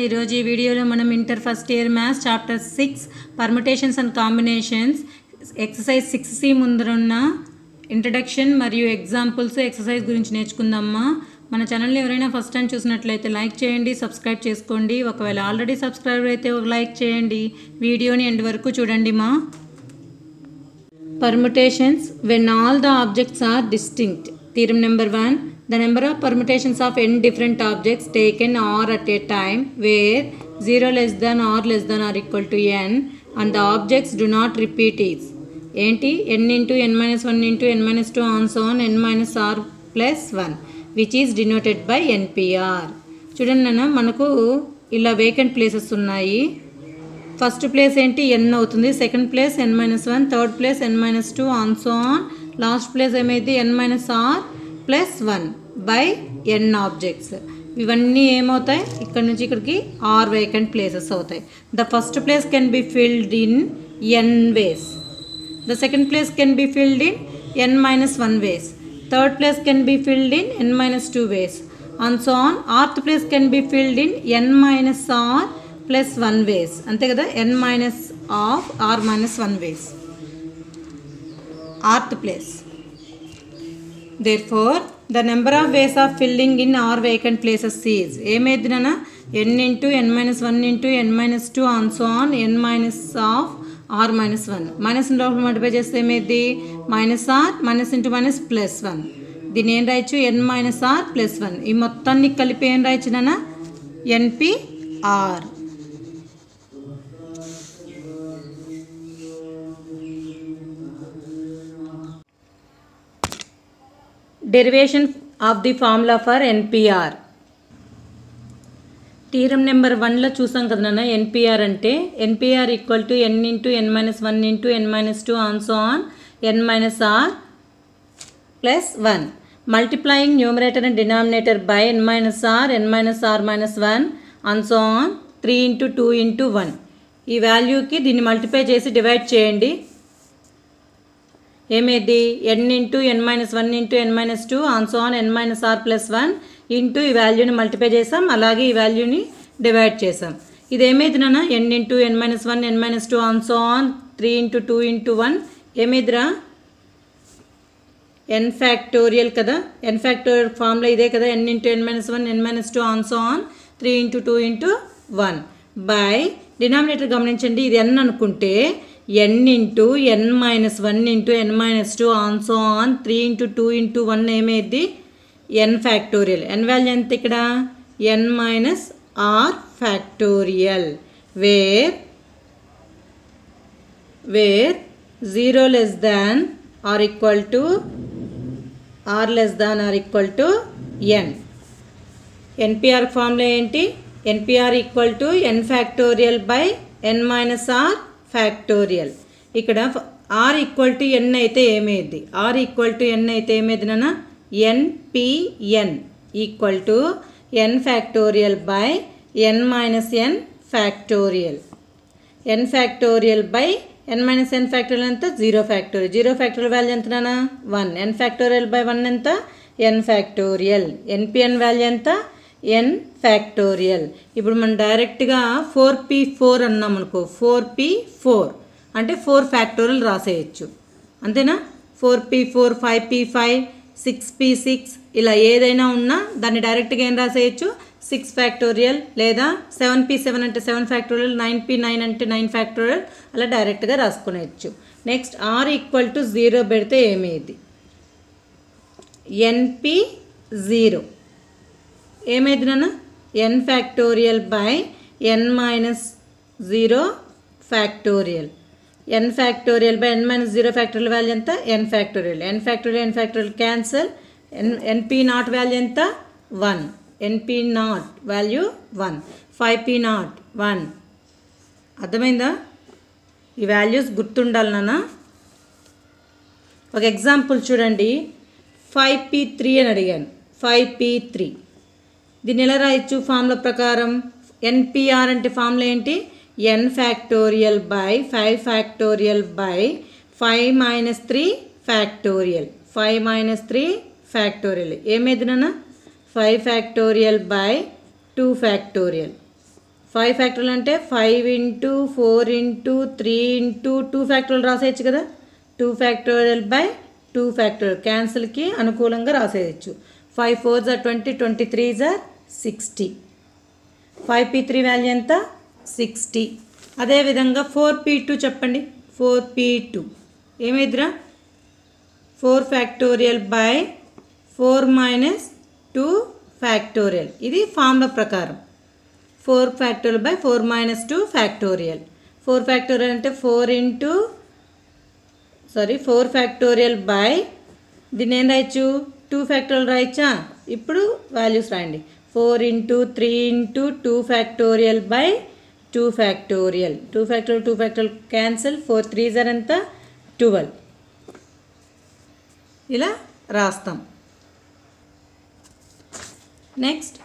ఈరోజు ఈ వీడియోలో మనం inter first year maths chapter 6 permutations and combinations exercise 6C ముందరున్న ఇంట్రడక్షన్ మరియు ఎగ్జాంపుల్స్ ఎక్సర్సైజ్ గురించి నేర్చుకుందామా. మన ఛానల్ని ఎవరైనా ఫస్ట్ టైం చూసినట్లయితే లైక్ చేయండి, సబ్స్క్రైబ్ చేసుకోండి. ఒకవేళ ఆల్రెడీ సబ్స్క్రైబర్ అయితే ఒక లైక్ చేయండి. వీడియోని ఎండ్ వరకు చూడండి మా. Permutations when all the objects are distinct. Theorem number 1. The number of permutations of n different objects taken are at a time where 0 less than or less than or equal to n and the objects do not repeat is ఏంటి n into n minus 1 into n minus 2 and so on n minus r plus 1 which is denoted by npr. చూడండి నాన్న, మనకు ఇలా vacant places ఉన్నాయి. First place ఏంటి n అవుతుంది, second place n minus 1, third place n minus 2 and so on. Last place ఏమైంది n minus r plus 1 by n objects. ఇవన్నీ ఏమవుతాయి, ఇక్కడ నుంచి ఇక్కడికి r వేకెంట్ ప్లేసెస్ అవుతాయి. The first place can be filled in n ways, the second place can be filled in n minus 1 ways, third place can be filled in n minus 2 ways and so on. Rth place can be filled in n minus r plus 1 ways, అంతే కదా, n minus of r minus 1 ways rth place. Therefore, the number of ways of filling in r vacant places is ఏమైంది నాన్న, n into n minus 1 into n minus 2 and so on n minus of r minus 1. Minus లోపల multiply చేస్తే ఏమైంది, minus r minus into minus plus 1. దీన్ని ఏం రాయొచ్చు, n minus r plus 1. ఈ మొత్తాన్ని కలిపి ఏం రాయొచ్చు నాన్న, npr. Derivation of the formula for NPR. Theorem number 1లో చూసాం కదా నాన్న, NPR అంటే NPR equal to n into n minus 1 into n minus 2 and so on n minus r plus 1. Multiplying numerator and denominator by n minus r minus 1 and so on 3 into 2 into 1. ఈ వాల్యూకి దీన్ని multiply చేసి divide చేయండి. ఏమేది, n into n minus 1 into n minus 2 and so on n minus r plus 1 into ఈ వాల్యూని multiply చేసాం, అలాగే ఈ వాల్యూని డివైడ్ చేసాం. ఇది ఏమైంది నాన్న, n into n minus 1 n minus 2 and so on 3 into 2 into 1 ఏమైందిరా, n ఫ్యాక్టోరియల్ కదా. n ఫ్యాక్టోరియల్ ఫార్ములా ఇదే కదా, n into n minus 1 n minus 2 and so on 3 into 2 into 1 by denominator గమనించండి, ఇది n అనుకుంటే n into n minus 1 into n minus 2 and so on 3 into 2 into 1 ఏమైంది, n factorial. n value ఎంత ఇక్కడ, n minus r factorial where 0 less than or equal to r less than or equal to n. npr formula ఏంటి, npr equal to n factorial by n minus r factorial. ఇక్కడ r equal to n అయితే ఏమైంది, r equal to n అయితే ఏమైంది నాన్న, npn equal to n factorial by n minus n factorial. n factorial by n minus n factorial ఎంత, 0 factorial. 0 factorial value ఎంత నాన్న, 1. n factorial by 1 ఎంత, n factorial. npn value ఎంత, n factorial. ఇప్పుడు మనం డైరెక్ట్గా 4p4 అన్నాం అనుకో, 4p4 అంటే 4 ఫ్యాక్టోరియల్ రాసేయచ్చు, అంతేనా. 4p4 5p5 6p6 ఇలా ఏదైనా ఉన్నా దాన్ని డైరెక్ట్గా ఏం రాసేయచ్చు, 6 ఫ్యాక్టోరియల్, లేదా 7p7 అంటే 7 ఫ్యాక్టోరియల్, 9p9 అంటే 9 ఫ్యాక్టోరియల్, అలా డైరెక్ట్గా రాసుకునేయచ్చు. నెక్స్ట్ r ఈక్వల్ టు 0 పెడితే ఏమేది, np0 ఏమైంది నాన్న, n factorial by n minus 0 factorial. n factorial by n minus 0 factorial value ఎంత, n factorial. n factorial cancel, np0 value ఎంత, 1. np0 value 1. 5p0 1. అర్థమైందా, ఈ వాల్యూస్ గుర్తుండాలి నాన్న. ఒక ఎగ్జాంపుల్ చూడండి, 5p3 అని అడిగాను, 5p3 దీన్ని ఎలా రాయొచ్చు ఫార్ములా ప్రకారం, npr అంటే ఫార్ములా ఏంటి, n factorial by 5 factorial by 5 minus 3 factorial. 5 minus 3 factorial ఏమైంది నాన్న, 5 factorial by 2 factorial. 5 ఫ్యాక్టోరియల్ అంటే 5 ఇంటూ 4 ఇంటూ 3 ఇంటూ 2 ఫ్యాక్టోరియల్ రాసేయచ్చు కదా. 2 ఫ్యాక్టోరియల్ బై 2 ఫ్యాక్టోరియల్ క్యాన్సిల్కి అనుకూలంగా రాసేయచ్చు. 5 4s are 20, 23s are 60. 5p3 value ఎంత? 60. అదేవిధంగా 4p2 చెప్పండి. 4p2 ఏమైద్దిరా? 4 factorial by 4 minus 2 factorial. ఇది formula ప్రకారం 4 factorial by 4 minus 2 factorial. 4 factorial అంటే 4 ఫ్యాక్టోరియల్ బై దీన్ని ఏం రాయొచ్చు? 2 ఫ్యాక్టోరియల్ రాయొచ్చా? ఇప్పుడు వాల్యూస్ రాయండి. 4 into 3 into 2 factorial by 2 factorial. 2 factorial cancel. 4 3s are ఎంత? 12. ఇలా రాస్తాం. నెక్స్ట్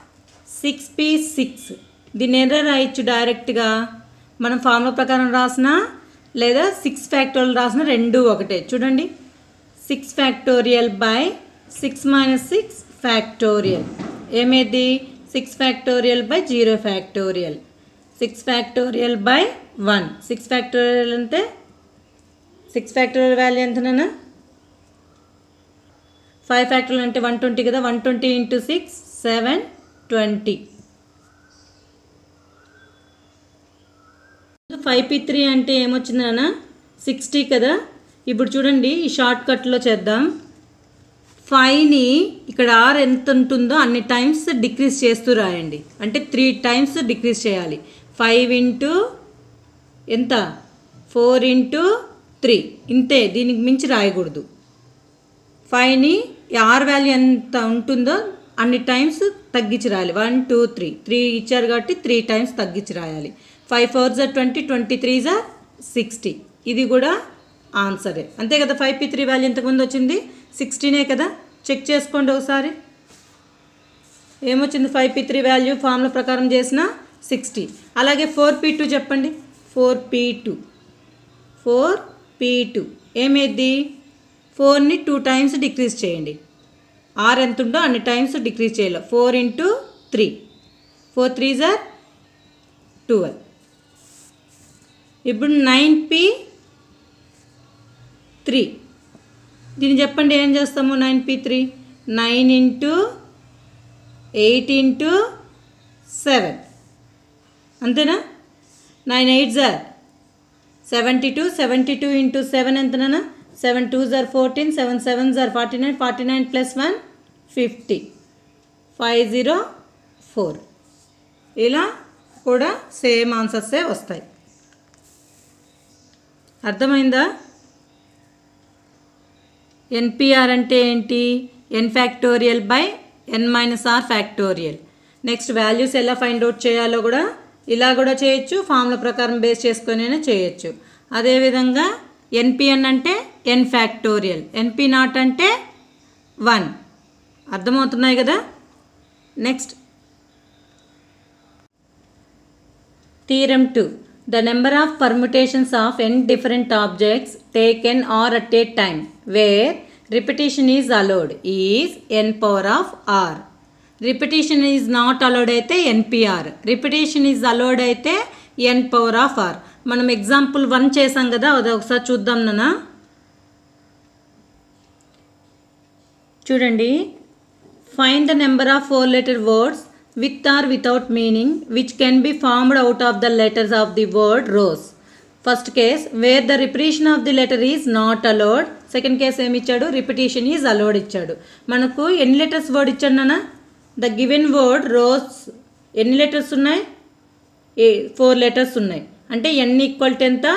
6p6 దీన్ని ఎలా రాయొచ్చు? డైరెక్ట్గా మనం ఫార్ములా ప్రకారం రాసినా లేదా 6 ఫ్యాక్టోరియల్ రాసిన రెండు ఒకటే. చూడండి 6 ఫ్యాక్టోరియల్ బై 6 మైనస్ 6 ఫ్యాక్టోరియల్ ఏమేది? 6 factorial by 0 factorial. 6 factorial by 1. 6 factorial అంటే 6 ఫ్యాక్టోరియల్ వాల్యూ ఎంతనా? 5 ఫ్యాక్టోరియల్ అంటే 120 కదా. 120 ఇంటూ 6 720. 5p3 అంటే ఏమొచ్చిందన్నా? 60 కదా. ఇప్పుడు చూడండి ఈ షార్ట్ కట్లో చేద్దాం. 5ని ఇక్కడ r ఎంత ఉంటుందో అన్ని టైమ్స్ డిక్రీజ్ చేస్తూ రాయండి. అంటే 3 టైమ్స్ డిక్రీజ్ చేయాలి. 5 ఇంటూ ఎంత? 4 ఇంటూ 3 ఇంతే, దీనికి మించి రాయకూడదు. 5ని r వాల్యూ ఎంత ఉంటుందో అన్ని టైమ్స్ తగ్గించి రాయాలి. 1 2 3 3 ఇచ్చారు కాబట్టి 3 టైమ్స్ తగ్గించి రాయాలి. 5 4s are 20, 23s are 60. ఇది కూడా ఆన్సరే అంతే కదా. 5p3 వాల్యూ ఎంతకుముందు వచ్చింది? 16 కదా. చెక్ చేసుకోండి ఒకసారి ఏమొచ్చింది. 5p3 వాల్యూ ఫార్ములా ప్రకారం చేసిన 60. అలాగే 4p2 చెప్పండి. 4p2 ఏమేది? 4ని 2 టైమ్స్ డిక్రీజ్ చేయండి. r ఎంత ఉందో అన్ని టైమ్స్ డిక్రీజ్ చేయాలి. 4 ఇంటూ 3 4 3s are 12. ఇప్పుడు 9p3 దీన్ని చెప్పండి. ఏం చేస్తాము? 9p3 9 ఇంటూ 8 ఇంటూ 7 అంతేనా? 9 8s are 72. 72 ఇంటూ 7 ఎంతనా? 7 2s are 14, 7 7s are 49, 49 plus 1 50, 504. ఇలా కూడా సేమ్ ఆన్సర్సే వస్తాయి. అర్థమైందా? ఎన్పిఆర్ అంటే ఏంటి? n factorial by n minus r factorial. Next values ఎలా ఫైండ్ అవుట్ చేయాలో కూడా ఇలా కూడా చేయొచ్చు, ఫార్ములా ప్రకారం బేస్ చేసుకొనైనా చేయొచ్చు. అదేవిధంగా ఎన్పిఎన్ అంటే n ఫ్యాక్టోరియల్, ఎన్పి నాట్ అంటే 1. అర్థమవుతున్నాయి కదా. Next theorem 2. The number of permutations of n different objects taken or at a time where repetition is allowed is n power of r. Repetition is not allowed అయితే npr, repetition is allowed అయితే n power of r. మనం example 1 చేసాం కదా, అది ఒకసారి చూద్దాం నాన్న. చూడండి, find the number of 4-letter words with or without meaning which can be formed out of the letters of the word rose. First case where the repetition of the letter is not allowed. Second case ఏమి ఇచ్చాడు? repetition is allowed ఇచ్చాడు. మనకు ఎన్ని letters word ఇచ్చాడు నాన్న? the given word rose ఎన్ని letters ఉన్నాయి? 4 letters ఉన్నాయి. అంటే n ఈక్వల్ టు ఎంత?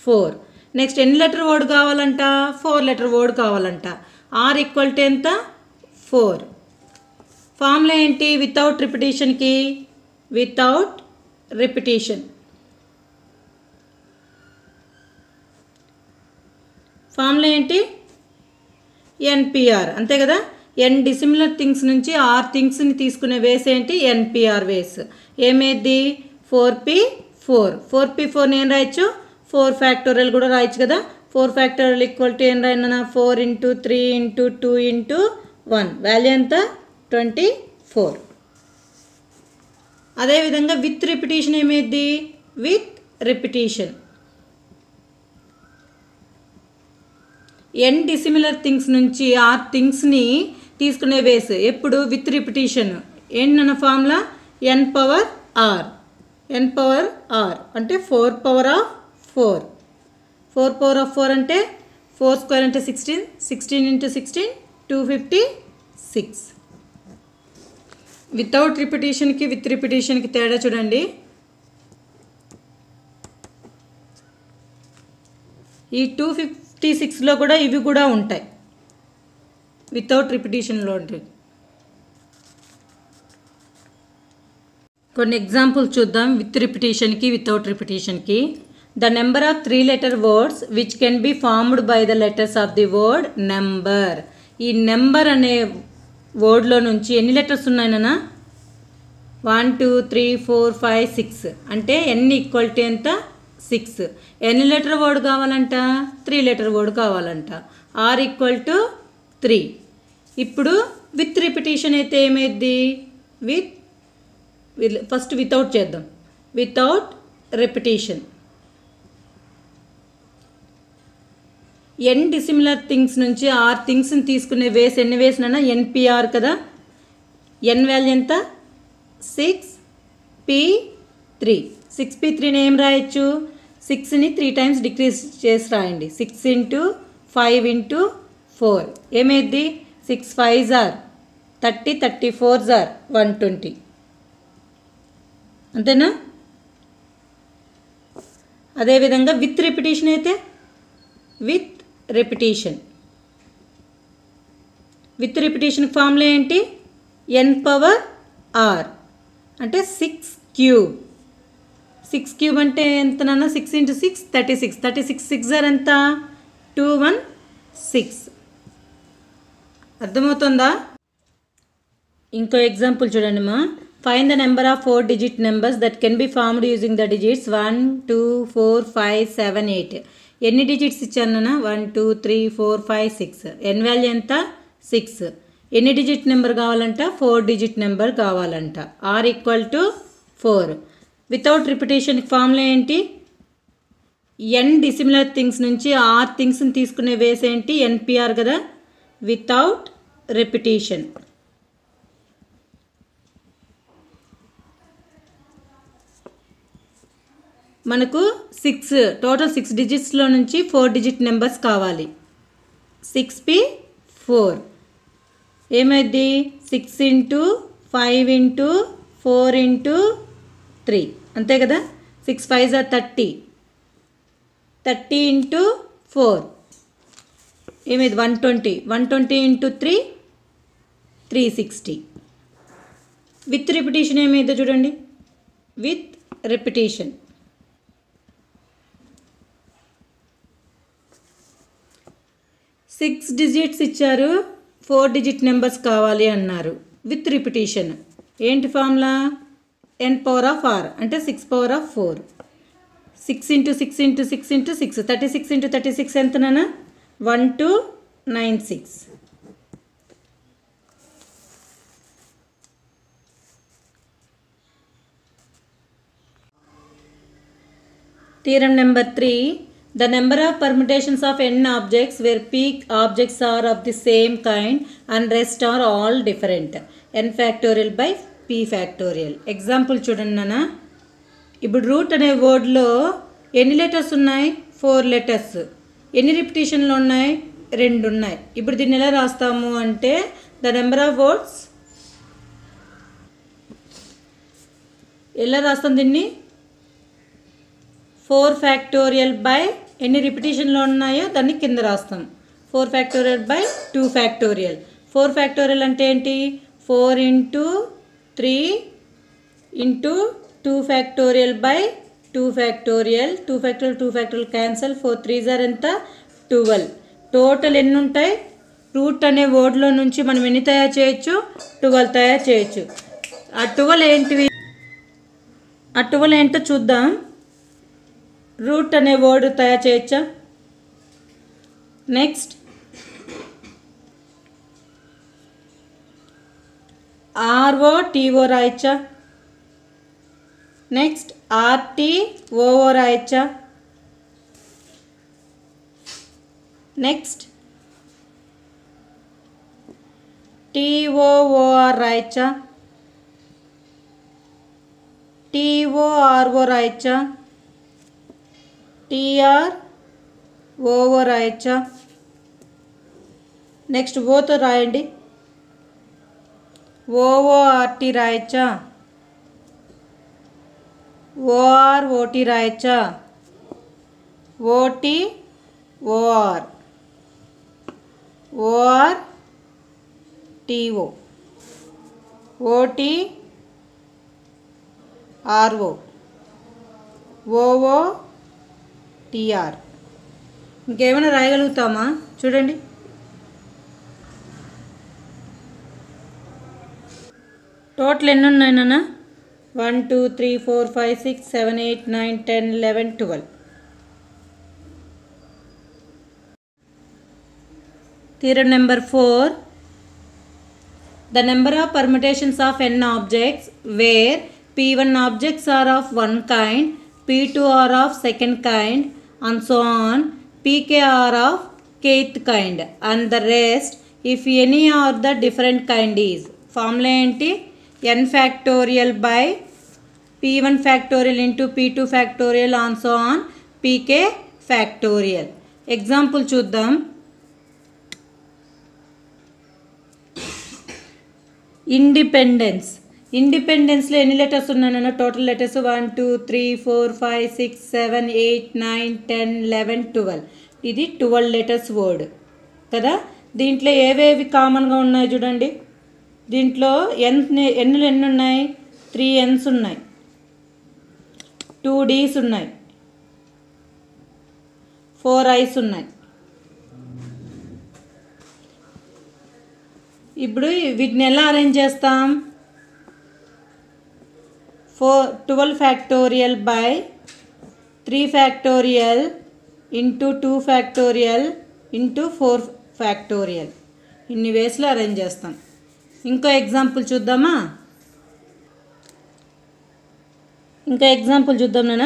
4. నెక్స్ట్ ఎన్ని లెటర్ వర్డ్ కావాలంట? 4 లెటర్ వర్డ్ కావాలంట. r ఈక్వల్ టు ఎంత? 4. ఫార్ములా ఏంటి? వితౌట్ రిపిటేషన్కి వితౌట్ రిపిటేషన్ ఫార్ములా ఏంటి? ఎన్పిఆర్ అంతే కదా. ఎన్ డిసిమిలర్ థింగ్స్ నుంచి ఆర్ థింగ్స్ని తీసుకునే వేస్ ఏంటి? ఎన్పిఆర్ వేస్. ఏమేది? 4p4. 4p4ని ఏం రాయొచ్చు? 4 ఫ్యాక్టోరియల్ కూడా రాయొచ్చు కదా. 4 ఫ్యాక్టోరియల్ ఈక్వల్ టు ఏం రాయనా? 4 ఇంటూ 3 ఇంటూ 2 ఇంటూ 1 వాల్యూ ఎంత? 24. అదేవిధంగా విత్ రిపిటేషన్ ఏమైంది? With repetition. N dissimilar things నుంచి ఆర్ థింగ్స్ని తీసుకునే వేస్ ఎప్పుడు? With repetition. ఎన్ అన్న formula n power r. N power r అంటే 4 పవర్ ఆఫ్ 4. 4 పవర్ ఆఫ్ 4 అంటే 4 స్క్వేర్ అంటే 16. 16 ఇంటూ 16 256. వితౌట్ రిపిటేషన్కి విత్ రిపిటేషన్కి తేడా చూడండి. ఈ 256లో కూడా ఇవి కూడా ఉంటాయి, వితౌట్ రిపిటేషన్లో ఉంటాయి. కొన్ని ఎగ్జాంపుల్స్ చూద్దాం విత్ రిపిటేషన్కి వితౌట్ రిపిటేషన్కి. The number of 3 letter words which can be formed by the letters of the word number. ఈ నెంబర్ అనే వర్డ్లో నుంచి ఎన్ని లెటర్స్ ఉన్నాయి నాన్న? 1 2 3 4 5 6 అంటే n ఈక్వల్ టు ఎంత? 6. ఎన్ని లెటర్ వర్డ్ కావాలంట? 3 letter వర్డ్ కావాలంట. R equal to 3. ఇప్పుడు విత్ రిపిటేషన్ అయితే ఏమైంది? ఫస్ట్ వితౌట్ చేద్దాం. Without repetition n dissimilar things నుంచి ఆర్ థింగ్స్ని తీసుకునే వేస్ ఎన్ని వేసినా? ఎన్పిఆర్ కదా. ఎన్ వాల్యూ ఎంత? 6p3. 6p3ని ఏం రాయొచ్చు? 6ని 3 times డిక్రీజ్ చేసి రాయండి. 6 ఇంటూ 5 ఇంటూ 4 ఏమైంది? 6 5s are 30, 34s are 120. అంతేనా? అదేవిధంగా విత్ రిపిటేషన్ అయితే with repetition. With repetition formula ఏంటి? ఎన్ పవర్ ఆర్ అంటే 6 cube. 6 cube అంటే ఎంత నాన్న? 6 ఇంటూ 6 36. 36 6 are ఎంత? 216. అర్థమవుతుందా? ఇంకో ఎగ్జాంపుల్ చూడండి మా. Find the number of 4 digit numbers that can be formed using the digits 1 2 4 5 7 8. ఎన్ని డిజిట్స్ ఇచ్చాను నాన్న? 1 2 3 4 5 6. ఎన్ వాల్యూ ఎంత? 6. ఎన్ని డిజిట్ నెంబర్ కావాలంట? 4 digit నెంబర్ కావాలంట. R equal to 4. Without repetition formula ఏంటి? ఎన్ డిసిమిలర్ థింగ్స్ నుంచి ఆర్ థింగ్స్ని తీసుకునే వేస్ ఏంటి? ఎన్పిఆర్ కదా. వితౌట్ రిపిటేషన్ మనకు 6 టోటల్ 6 డిజిట్స్లో నుంచి 4 digit నెంబర్స్ కావాలి. 6p4 ఏమైంది? 6 ఇంటూ 5 ఇంటూ 4 ఇంటూ 3 అంతే కదా. 6 5s are 30. 30 ఇంటూ 4 ఏమైంది? 120. 120 ఇంటూ 3 360. విత్ రిపిటేషన్ ఏమైందో చూడండి. విత్ రిపిటేషన్ 6 digits ఇచ్చారు, 4 digit నెంబర్స్ కావాలి అన్నారు. విత్ రిపిటేషన్ ఏంటి formula? N power of r అంటే 6 power of 4. 6 into 6 into 6 into 6 36 into 36 ఎంత నాన్న? 1296. Theorem number 3. The number of permutations of n objects where p objects are of the same kind and rest are all different. n factorial by p factorial. Example చూడండి నాన్న. ఇప్పుడు route అనే వర్డ్లో ఎన్ని letters ఉన్నాయి? 4 letters. ఎన్ని రిపిటేషన్లు ఉన్నాయి? 2 ఉన్నాయి. ఇప్పుడు దీన్ని ఎలా రాస్తాము అంటే ద నెంబర్ ఆఫ్ వర్డ్స్ ఎలా రాస్తాం దీన్ని? 4 factorial by ఎన్ని రిపిటేషన్లో ఉన్నాయో దాన్ని కింద రాస్తాం. 4 factorial by 2 factorial. 4 factorial అంటే ఏంటి? 4 into 3 into 2 factorial by 2 factorial. 2 factorial 2 factorial cancel. 4 3s are ఎంత? 12. టోటల్ ఎన్ని ఉంటాయి? రూట్ అనే వర్డ్లో నుంచి మనం ఎన్ని తయారు చేయొచ్చు? 12 తయారు చేయొచ్చు. ఆ 12 ఏంటివి? ఆ 12 ఏంటో చూద్దాం. రూట్ అనే వర్డ్ తయారు చేయొచ్చా? నెక్స్ట్ ఆర్ఓ టీఓ రాయొచ్చా? నెక్స్ట్ ఆర్టీ ఓఓ రాయచ్చా? నెక్స్ట్ టీఓఓఆర్ రాయచ్చా? టీఓఆర్ఓ రాయచ్చా? టీఆర్ఓఓ రాయచ్చా? నెక్స్ట్ ఓతో రాయండి. ఓఓఆర్టీ రాయచ్చా? ఓఆర్ఓటీ రాయచ్చా? O T O R, O R T O, O T R O, O O T R. ఇంకేమైనా రాయగలుగుతామా? చూడండి. టోటల్ ఎన్ని ఉన్నాయి నాన్న? 1 2 3 4 5 6 7 8 9 10 11 12. Theorem number 4. The number of permutations of n objects where p1 objects are of one kind, p2 are of second kind, and so on, pk are of kth kind, and the rest if any of the different kind is. Formula ఏంటి? n factorial by p1 factorial into p2 factorial and so on pk factorial. Example చూద్దాం. ఇండిపెండెన్స్లో ఎన్ని letters ఉన్నాయన్న? Total letters 1 2 3 4 5 6 7 8 9 10 11 12. ఇది 12 letters word కదా. దీంట్లో ఏవేవి కామన్గా ఉన్నాయి చూడండి. దీంట్లో ఎన్ని ఉన్నాయి? 3 N's ఉన్నాయి, 2 D's ఉన్నాయి, 4 I's ఉన్నాయి. ఇప్పుడు వీటిని ఎలా అరేంజ్ చేస్తాం? 12 factorial by 3 factorial into 2 factorial into 4 factorial. ఇన్ని వేస్లో అరేంజ్ చేస్తాం. ఇంకో ఎగ్జాంపుల్ చూద్దామా? నాన్న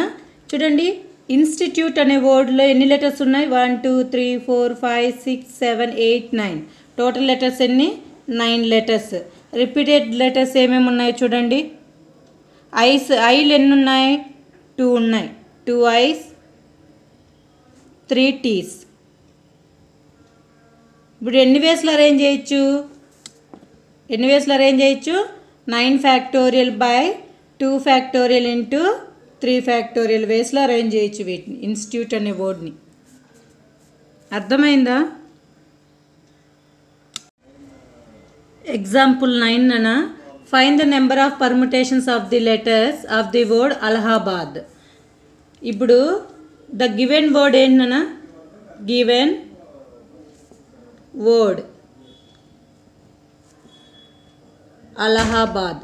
చూడండి. ఇన్స్టిట్యూట్ అనే వర్డ్లో ఎన్ని లెటర్స్ ఉన్నాయి? 1 2 3 4 5 6 7 8 9. టోటల్ లెటర్స్ ఎన్ని? 9 లెటర్స్. రిపీటెడ్ లెటర్స్ ఏమేమి ఉన్నాయి చూడండి. ఐలు ఎన్ని ఉన్నాయి? 2 ఉన్నాయి, 2 I's 3 T's. ఇప్పుడు ఎన్ని వేస్లో అరేంజ్ చేయొచ్చు? 9 factorial by 2 factorial into 3 factorial వేస్లో అరేంజ్ చేయొచ్చు వీటిని, ఇన్స్టిట్యూట్ అనే వర్డ్ని. అర్థమైందా? ఎగ్జాంపుల్ 9 అన్న, find the number of permutations of the letters of the word Allahabad. ఇప్పుడు ద గివెన్ వర్డ్ ఏంటన్నా? Given word Allahabad.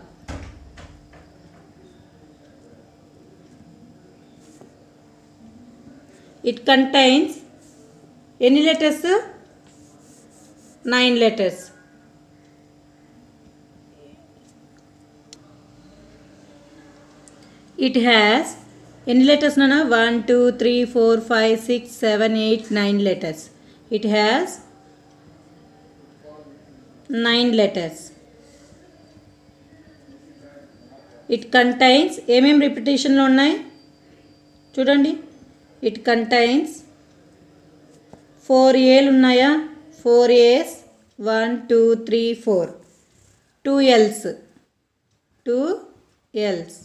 It contains any letters? 9 letters. It has any letters nana? 1 2 3 4 5 6 7 8 9 letters. It has 9 letters. It contains ఏమేం రిపిటేషన్లో ఉన్నాయి చూడండి. It contains 4 A's ఉన్నాయా? 4 A's 1 2 3 4. 2 L's, 2 L's.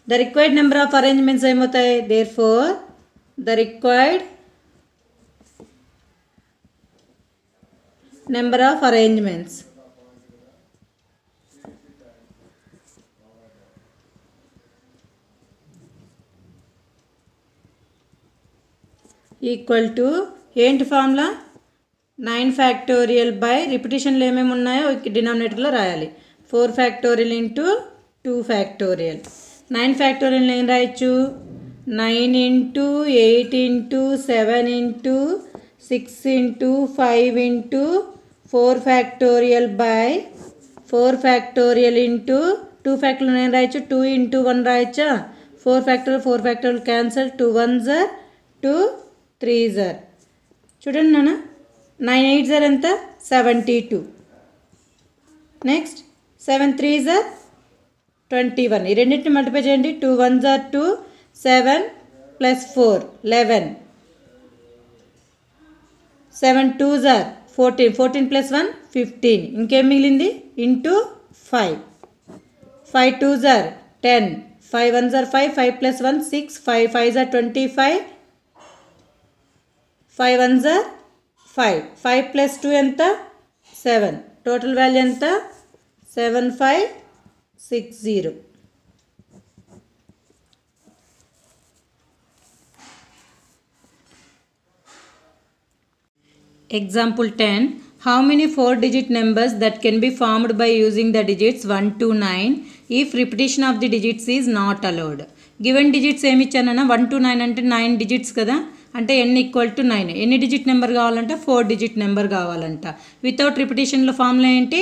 The required number of arrangements ఏమవుతాయి? Therefore the required number of arrangements equal to ఏంటి formula? 9 factorial by రిపిటేషన్లు ఏమేమి ఉన్నాయో డినామినేటర్లో రాయాలి. 4 factorial into 2 factorial. 9 factorial ఏం రాయొచ్చు? 9 into 8 into 7 into 6 into 5 into 4 factorial by 4 factorial into 2 ఫ్యాక్టర్లు నేను రాయొచ్చు, 2 into 1 రాయొచ్చా, 4 ఫ్యాక్టర్లు cancel, 2 1s are 2 3s are. చూడండి నాన్న, 9 8s are ఎంత, 72. Next 7 3s are 21. ఈ రెండింటిని మల్టిప్లై చేయండి. 2 1s are 2, 7 plus 4 11, 7 2s are 14, 14 plus 1 15. ఇంకేం మిగిలింది, into 5, 5 2s are 10, 5 1s are 5, 5 plus 1 6, 5 5s are 25, 5 1s are 5, 5 plus 2 ఎంత, 7. టోటల్ వాల్యూ ఎంత, 7560. Example 10. How many 4-digit numbers that can be formed by using the digits 1 to 9 if repetition of the digits is not allowed? Given digits ఏమి ఇచ్చానన్నా, 1 to 9 అంటే 9 digits కదా, అంటే n equal to 9. ఎన్ని digit number కావాలంటే 4 digit number కావాలంట. Without రిపిటేషన్లో formula ఏంటి,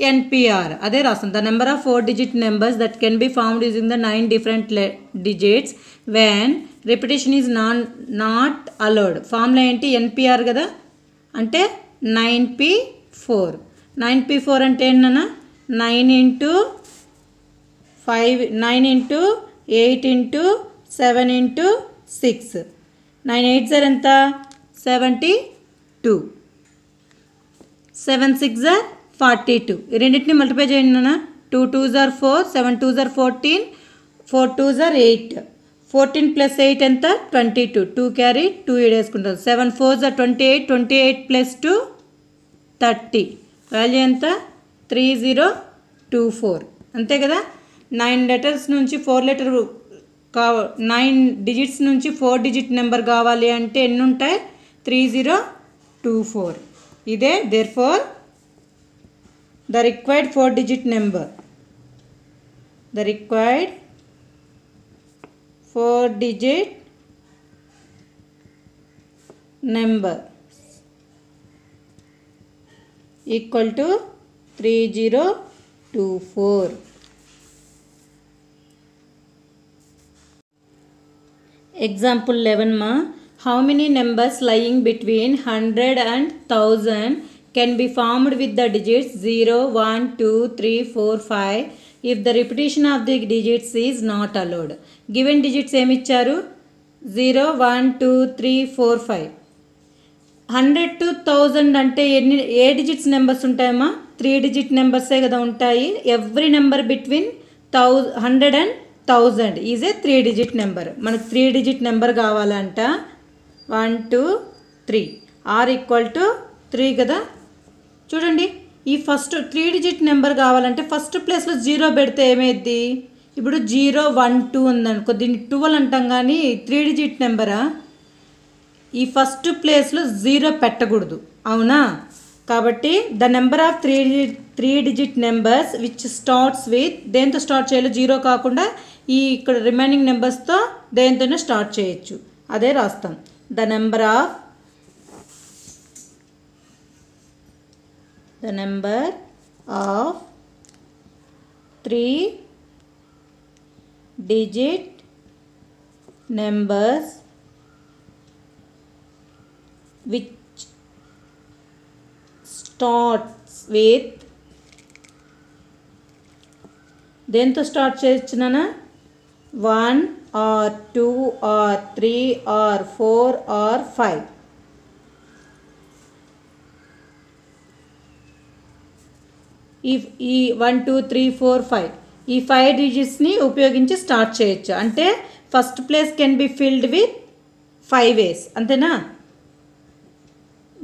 NPR. అదే రాస్తాం, the number of 4-digit numbers that can be formed using the 9 different digits when repetition is not allowed. Formula ఏంటి, ఎన్పిఆర్ కదా, అంటే 9p4. 9p4 అంటే ఏంటన్నా, 9 into 5, 9 into 8 into 7 into 6. 9 8s are ఎంత, 72, 7 6s are 42. ఈ రెండింటిని మల్టిప్లై చేయండి అన్న. 2 2s are 4, 7 2s are 14, 4 2s are 8. 14 plus 8 ఎంత, 22. 2 క్యారీ 2 వేసుకుంటాం. 7 4s are 28, 28 plus 2 30. వాల్యూ ఎంత, 3024. అంతే కదా. 9 letters నుంచి 4 letter 9 digits నుంచి 4 digit నెంబర్ కావాలి అంటే ఎన్ని ఉంటాయి, 3024. ఇదే therefore the required 4-digit number, the required 4-digit number equal to 3024. Example 11 ma, how many numbers lying between 100 and 1000 can be formed with the digits 0 1 2 3 4 5 if the repetition of the digits is not allowed? Given digits ఏమి ఇచ్చారు, 0 1 2 3 4 5. 100 to 1000 అంటే ఏ digits numbers ఉంటాయమ్మా, 3 digit నెంబర్సే కదా ఉంటాయి. Every number between 100 and 1000 is a 3 digit number. మనకు 3 digit number కావాలంట. 1 2 3 are equal to 3 కదా. చూడండి, ఈ ఫస్ట్ 3 digit నెంబర్ కావాలంటే ఫస్ట్ ప్లేస్లో 0 పెడితే ఏమైద్ది, ఇప్పుడు 0 1 2 ఉందనుకో, దీన్ని 12 అంటాం కానీ 3 digit నెంబరా, ఈ ఫస్ట్ ప్లేస్లో 0 పెట్టకూడదు, అవునా. కాబట్టి the number of 3 digit numbers which starts with, దేంతో స్టార్ట్ చేయాలో 0 కాకుండా ఈ ఇక్కడ రిమైనింగ్ నెంబర్స్తో దేంతోనే స్టార్ట్ చేయొచ్చు, అదే రాస్తాం. The number of 3 digit numbers which starts with, దేంతో start చేయొచ్చునా, 1 or 2 or 3 or 4 or 5. ఈ 1 2 3 4 5 ఈ 5 డిజిట్స్ని ఉపయోగించి స్టార్ట్ చేయొచ్చు. అంటే first place can be filled with 5 ways, అంతేనా.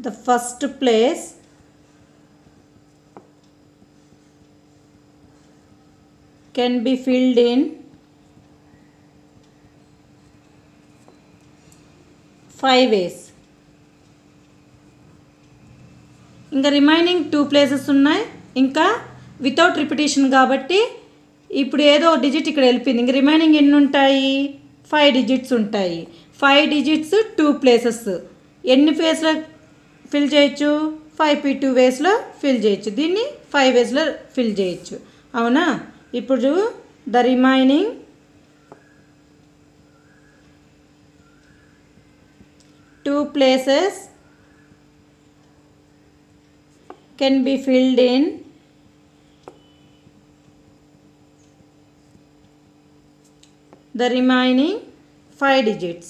The first place can be filled in 5 ways. ఇంకా రిమైనింగ్ 2 places ఉన్నాయి. ఇంకా వితౌట్ రిపిటేషన్ కాబట్టి ఇప్పుడు ఏదో డిజిట్ ఇక్కడ వెళ్ళిపోయింది. ఇంక రిమైనింగ్ ఎన్ని ఉంటాయి, 5 digits ఉంటాయి. 5 digits 2 places. ఎన్ని ఫేస్లో ఫిల్ చేయొచ్చు, 5p2 waysలో ఫిల్ చేయొచ్చు. దీన్ని 5 waysలో ఫిల్ చేయొచ్చు, అవునా. ఇప్పుడు the remaining 2 places can be filled in the remaining 5 digits.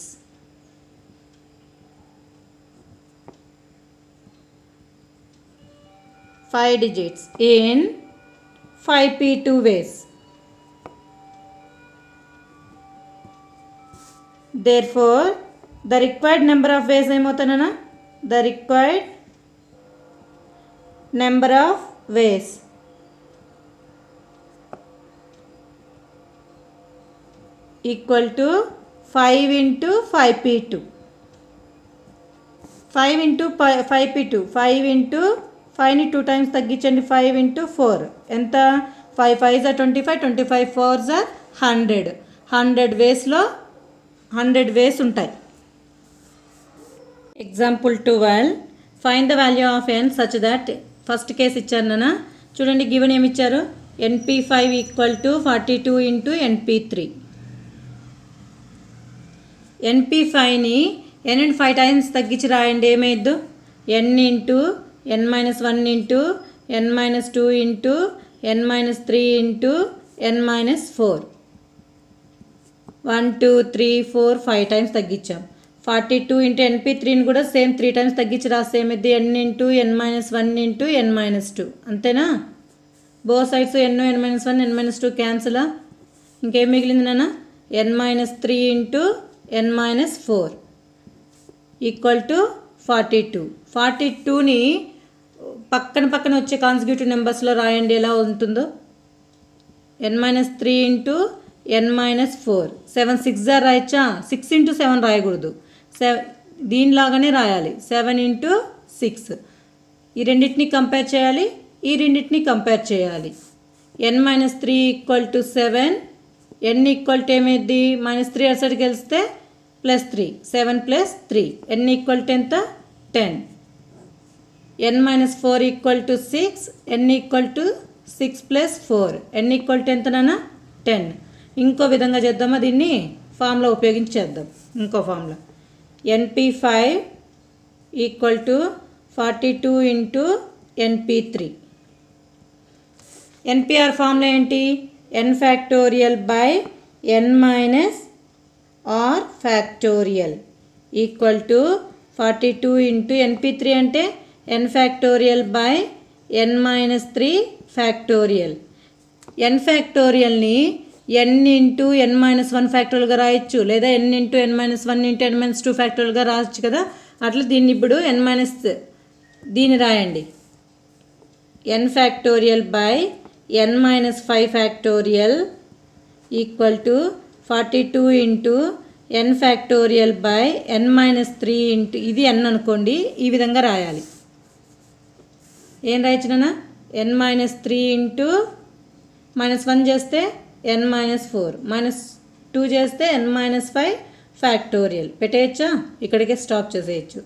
In 5p2 ways. Therefore, the required number of ways ఏమవుతానన్నా, the required number of ways equal to 5 into 5p2. 5 into 5p2. 5 into 5ని 2 times తగ్గించండి. 5 into 4 ఎంత? 5 5s are 25, 25 4s are 100. 100 వేస్లో 100 ways ఉంటాయి. Example 12, find the value of n such that, first case ఇచ్చారు నాన్న. చూడండి, గివెన్ ఏమి ఇచ్చారు? np5 equal to 42 into np3. np5ని n and 5 టైమ్స్ తగ్గించి రాయండి. ఏమైద్దు? n into n-1 into n-2 into n-3 into n-4. 1 2 3 4 5 times తగ్గించాం. 42 ఇంటూ np3ని కూడా సేమ్ 3 టైమ్స్ తగ్గించి రాస్తే ఏమైద్ది? n into n-1 into n-2. అంతేనా? Both sides n n-1 n-2 క్యాన్సిలా? ఇంకేం మిగిలింది నాన్న? n-3 into n-4 equal to 42. 42ని పక్కన వచ్చే కాన్సిక్యూటివ్ నెంబర్స్లో రాయండి ఎలా ఉంటుందో. n-3 into n-4. 7 6 రాయచ్చా? 6 ఇంటూ 7 రాయకూడదు, దీనిలాగానే రాయాలి. 7 ఇంటూ 6. ఈ రెండింటిని కంపేర్ చేయాలి, ఈ రెండింటిని కంపేర్ చేయాలి. n-3 equal to 7. n equal to ఏమైంది? -3 అసలుకి వెళ్తే +3. 7 + 3. n ఈక్వల్ టు ఎంత? 10. n-4 equal to 6. n equal to 6 + 4. n equal to ఎంత నాన్న? 10. ఇంకో విధంగా చేద్దామా? దీన్ని ఫామ్లో ఉపయోగించేద్దాం. ఇంకో ఫామ్లో np5 equal to 42 into np3. npr ఫామ్లో ఏంటి? n factorial by n minus r factorial equal to 42 into np3 అంటే n factorial by n minus 3 factorial. n ఫ్యాక్టోరియల్ని n into n-1 ఫ్యాక్టోరియల్గా రాయొచ్చు, లేదా n into n-1 into n-2 ఫ్యాక్టోరియల్గా రాయొచ్చు కదా. అట్లా దీన్ని ఇప్పుడు దీన్ని రాయండి. n factorial by n-5 factorial equal to 42 into n factorial by n-3 into, ఇది n అనుకోండి, ఈ విధంగా రాయాలి. ఏం రాయొచ్చు నాన్న? n-3 ఇంటూ -1 చేస్తే n-4, -2 చేస్తే n-5 ఫ్యాక్టోరియల్ పెట్టేయచ్చా? ఇక్కడికే స్టాప్ చేసేయచ్చు.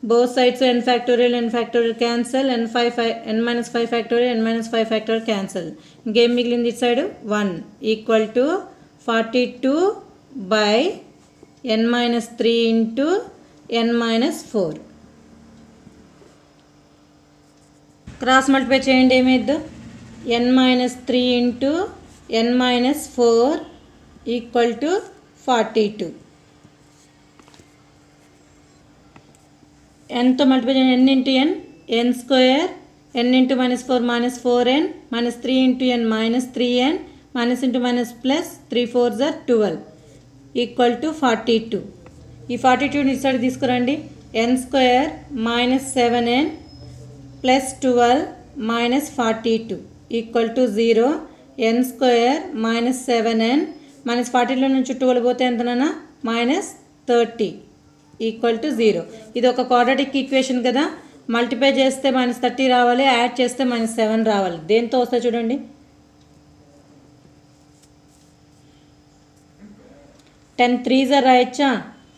Both sides n factorial cancel, n-5 factorial n-5 factorial cancel. ఇంకేం మిగిలింది ఇటు side? 1 equal to 42 by n-3 into n-4. Cross multiply చేయండి. ఏమైద్దు? n-3 into n-4 equal to 42. nతో మల్టిప్లై చేయండి. n into n square, n into -4 -4n, -3 into n -3n, minus into minus plus 3 4s are 12 equal to 42. ఈ 42ని ఇటు side తీసుకురండి. n square -7n plus 12 -42 equal to 0. n square -7n -40లో నుంచి 12 పోతే ఎంతనన్నా? -30 equal to 0. ఇది ఒక quadratic equation కదా. Multiply చేస్తే -30 రావాలి, యాడ్ చేస్తే -7 రావాలి. దేంతో వస్తాయి చూడండి. 10 3s రాయచ్చా?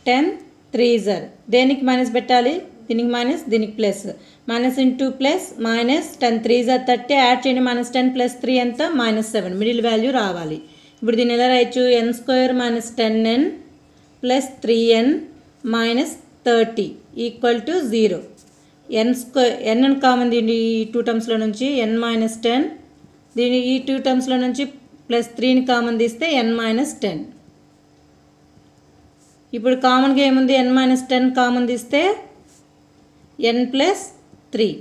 10 3s. దేనికి మైనస్ పెట్టాలి? దీనికి మైనస్ దీనికి plus, minus into plus minus 10 3 × 30 add చేయండి, -10 + 3 ఎంత -7, మిడిల్ వాల్యూ రావాలి. ఇప్పుడు దీన్ని ఎలా రాయొచ్చు, n² - 10n + 3n - 30 = 0. n common దీన్ని ఈ 2 టర్మ్స్లో నుంచి n - 10, దీని ఈ 2 టర్మ్స్లో నుంచి +3ని కామన్ తీస్తే n - 10. ఇప్పుడు కామన్గా ఏముంది, n - 10 కామన్ తీస్తే n + 3.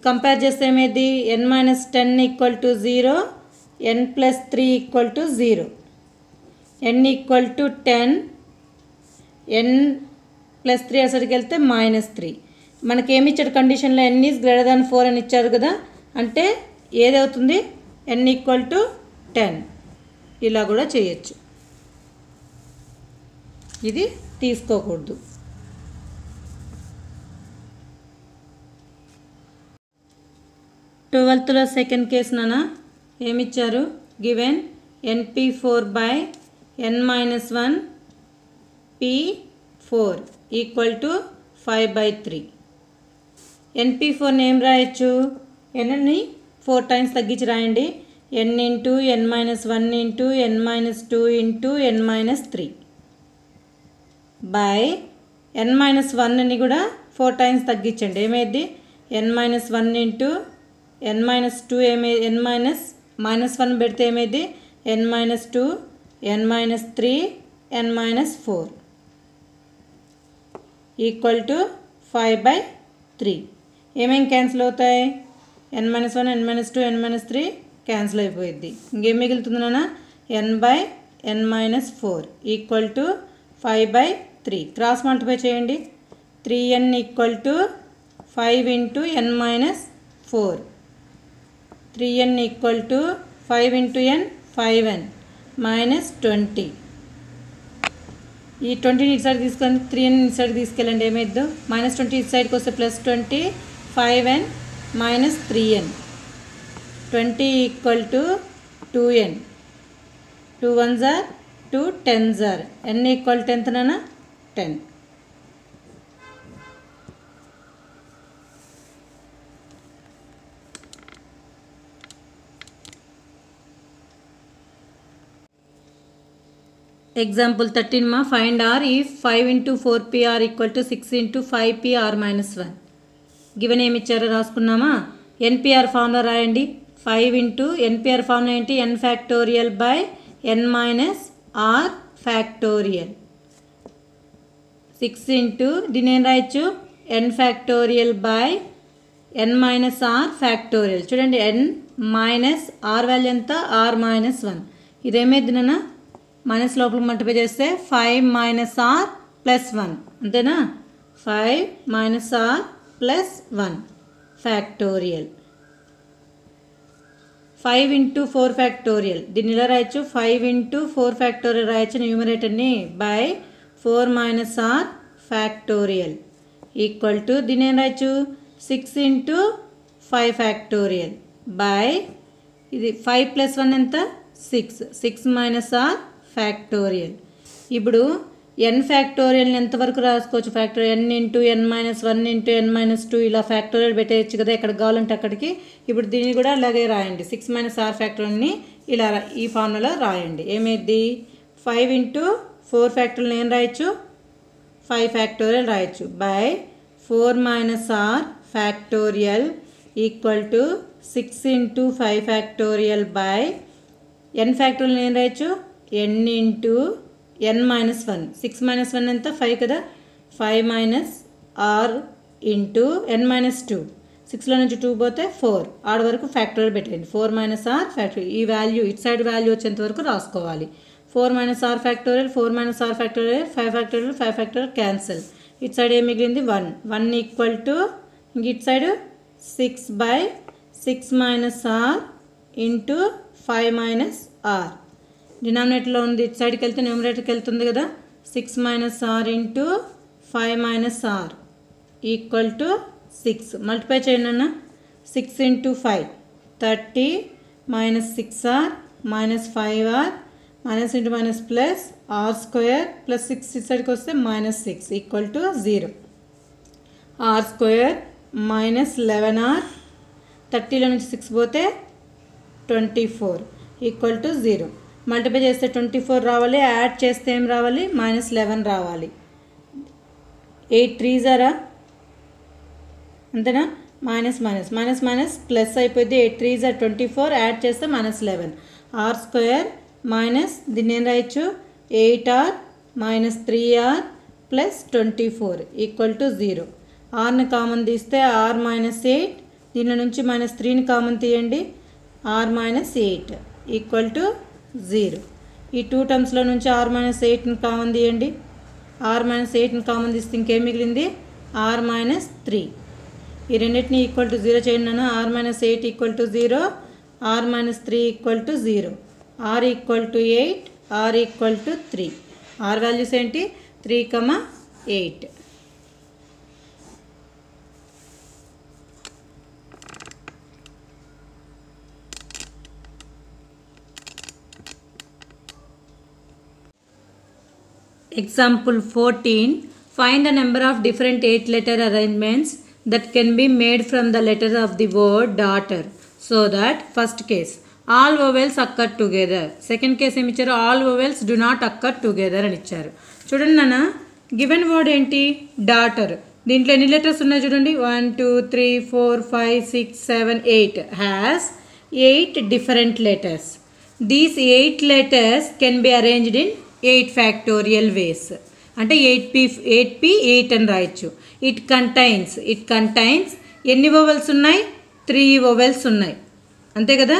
కంపేర్ చేస్తే ఏమైంది, n - 10 = 0, n + 3 = 0. n = 10, n + 3 అసలుకి వెళ్తే -3. మనకి ఏమి ఇచ్చాడు కండిషన్లో, n > 4 అని ఇచ్చారు కదా, అంటే ఏదవుతుంది, n = 10. ఇలా కూడా చేయొచ్చు, ఇది తీసుకోకూడదు. 12th సెకండ్ కేసు నాన్న ఏమిచ్చారు, గివెన్ np4/n - 1 p4 = 5/3. np4 ఏం రాయొచ్చు, nని 4 టైమ్స్ తగ్గించి రాయండి, n × n - 1 × n - 2 × n - 3 by n - 1ని కూడా 4 టైమ్స్ తగ్గించండి, ఏమైంది n - 1 × n - 2 n -1 పెడితే ఏమైంది n - 2 n - 3 n - 4 = 5/3. ఏమేమి క్యాన్సిల్ అవుతాయి, n - 1 n - 2 n - 3 క్యాన్సిల్ అయిపోయింది. ఇంకేం మిగులుతుంది నాన్న, n/n - 4 = 5/3. క్రాస్ మల్టిప్లై చేయండి, 3n = 5 × n - 4, 3n = 5 × n 5n -20. ఈ 20ని ఇటు సైడ్ తీసుకొని 3n ఇటు సైడ్ తీసుకెళ్ళండి, ఏమైద్దో -20 ఇటు సైడ్కి వస్తే +20, 5n - 3n, 20 = 2n, 2 1s are 2 10s are, n = ఎంత నాన్న 10. Example 13 ma, find r if 5 × 4pr = 6 × 5pr - 1. Given ఏమి ఇచ్చారో రాసుకున్నామా, npr ఫార్ములా రాయండి. 5 × npr ఫార్ములా ఏంటి, n factorial by n - r factorial. 6 × దీన్ని ఏం రాయొచ్చు, n factorial by n - r factorial. చూడండి n - r వాల్యూ ఎంత, r - 1. ఇదేమైంది నాన్న, మైనస్ లోపల మల్టిప్లై చేస్తే 5 - r + 1 అంతేనా, 5 - r + 1 ఫ్యాక్టోరియల్. 5 × 4 ఫ్యాక్టోరియల్, దీన్ని ఇలా రాయొచ్చు, 5 × 4 ఫ్యాక్టోరియల్ రాయొచ్చు న్యూమరేటర్ని, బై 4 - r ఫ్యాక్టోరియల్ = దీన్ని ఏం రాయొచ్చు, 6 × 5 ఫ్యాక్టోరియల్ బై ఇది 5 + 1 ఎంత 6, 6 - r ఫ్యాక్టోరియల్. ఇప్పుడు n ఫ్యాక్టోరియల్ని ఎంతవరకు రాసుకోవచ్చు, ఫ్యాక్టోరియల్ n × n - 1 × n - 2 ఇలా ఫ్యాక్టోరియల్ పెట్టేయచ్చు కదా, ఎక్కడ కావాలంటే అక్కడికి. ఇప్పుడు దీన్ని కూడా అలాగే రాయండి, 6 - r ఫ్యాక్టోరియల్ని ఇలా ఈ ఫార్ములా రాయండి. ఏమైంది, 5 × 4 ఫ్యాక్టోరియల్ ఏం రాయొచ్చు, 5 ఫ్యాక్టోరియల్ రాయొచ్చు, by 4 - r factorial = 6 × 5 factorial by n factorial ఏం రాయొచ్చు, n × n - 1. 6 - 1 ఎంత 5 కదా, 5 - r × n - 2. 6లో నుంచి 2 పోతే 4, ఆడ వరకు ఫ్యాక్టోరియల్ పెట్టండి, 4 - r ఫ్యాక్టోరియల్. ఈ వాల్యూ ఇటు సైడ్ వాల్యూ వచ్చేంత వరకు రాసుకోవాలి. 4 - r factorial, 4 - r factorial, 5 factorial, 5 factorial cancel. ఇటు సైడ్ ఏం మిగిలింది 1, 1 = ఇంక ఇటు సైడ్ 6/6 - r × 5 - r. డినామినేటర్లో ఉంది, ఇటు సైడ్కి వెళ్తే న్యూమరేటర్కి వెళ్తుంది కదా, 6 - r × 5 - r = 6. మల్టిప్లై చేయండి అన్న, 6 × 5 30 - 6r - 5r minus into minus plus r square plus 6 ఇక్కడికి వస్తే -6 equal to 0. R square minus 11r 30లో నుంచి 6 పోతే 24 ఈక్వల్ టు 0. మల్టిప్లై చేస్తే 24 రావాలి, యాడ్ చేస్తే ఏం రావాలి, -11 రావాలి. 8 3s అంతేనా, minus minus minus minus plus అయిపోయింది. 8 3s 24, యాడ్ చేస్తే -11. ఆర్ స్క్వేర్ మైనస్ దీన్ని ఏం రాయొచ్చు, 8r minus 3r plus 24 equal to 0. ఆర్ని కామన్ తీస్తే r -8, దీనిలో నుంచి -3ని కామన్ తీయండి, r -8 ఈక్వల్ టు 0. ఈ 2 టర్మ్స్లో నుంచి r -8ని కామన్ తీయండి, r -8ని కామన్ తీస్తే ఇంకేం మిగిలింది, r -3. ఈ రెండింటిని ఈక్వల్ టు 0 చేయండి నాన్న. r -8 equal to 0, r -3 equal to 0, r equal to 8, r equal to 3. r values ఏంటి, 3, 8. Example 14. Find the number of different 8-letter arrangements that can be made from the letter of the word daughter. So that first case, all vowels occur together. Second case ఏమి ఇచ్చారు, all vowels do not occur together అని ఇచ్చారు. చూడండి నాన్న, given word ఏంటి, daughter. దీంట్లో ఎన్ని letters ఉన్నాయి చూడండి, 1 2 3 4 5 6 7 8 has 8 different letters. These 8 letters can be arranged in 8 factorial ways. అంటే 8p 8 అని రాయొచ్చు. ఇట్ కంటైన్స్ ఎన్ని వోవెల్స్ ఉన్నాయి, 3 వోవెల్స్ ఉన్నాయి, అంతే కదా,